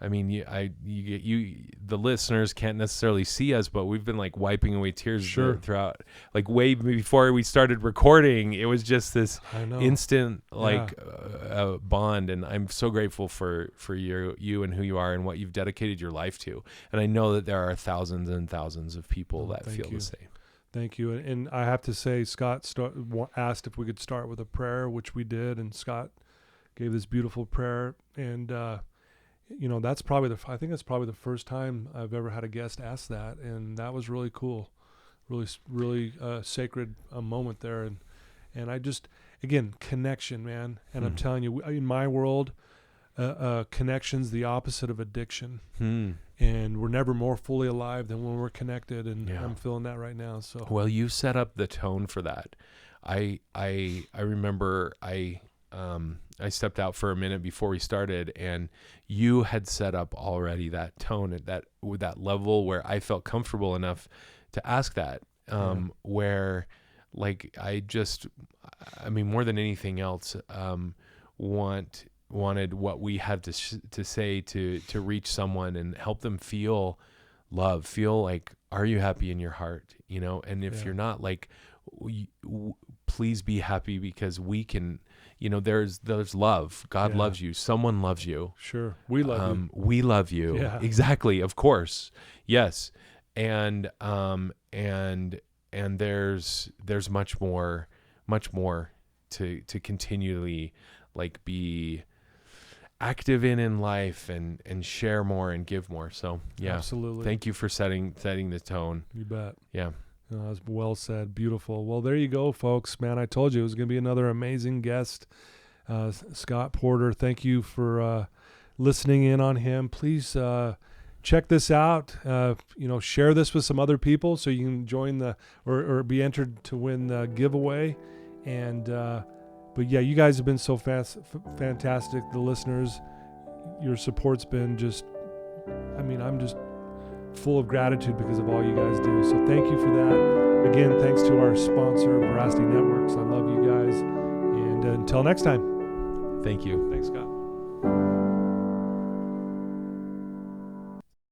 I mean, the listeners can't necessarily see us, but we've been like wiping away tears throughout, like way before we started recording. It was just this instant bond, and I'm so grateful for you and who you are and what you've dedicated your life to. And I know that there are thousands and thousands of people that feel the same. Thank you. And I have to say, Scott asked if we could start with a prayer, which we did, and Scott gave this beautiful prayer, and that's probably I think that's probably the first time I've ever had a guest ask that, and that was really cool, really sacred moment there, and I just, again, connection, man, and I'm telling you, in my world, connection's the opposite of addiction, and we're never more fully alive than when we're connected, and I'm feeling that right now. So well, you set up the tone for that. I remember I stepped out for a minute before we started, and you had set up already that tone at that level where I felt comfortable enough to ask that, where like I mean, more than anything else, wanted what we had to say to reach someone and help them feel love, feel like, are you happy in your heart? And if you're not, like, please be happy, because we can, there's love. God loves you. Someone loves you. Sure. We love you. We love you. Yeah. Exactly. Of course. Yes. And there's much more to continually like be active in life and share more and give more. So yeah, absolutely. Thank you for setting the tone. You bet. Yeah. That was well said. Beautiful. Well, there you go, folks. Man, I told you it was going to be another amazing guest. Scott Porter, thank you for listening in on him. Please check this out. Share this with some other people so you can join or be entered to win the giveaway. And but yeah, you guys have been so fantastic. The listeners, your support's been just, I'm just full of gratitude because of all you guys do. So thank you for that. Again, thanks to our sponsor, Veracity Networks. I love you guys. And until next time. Thank you. Thanks, Scott.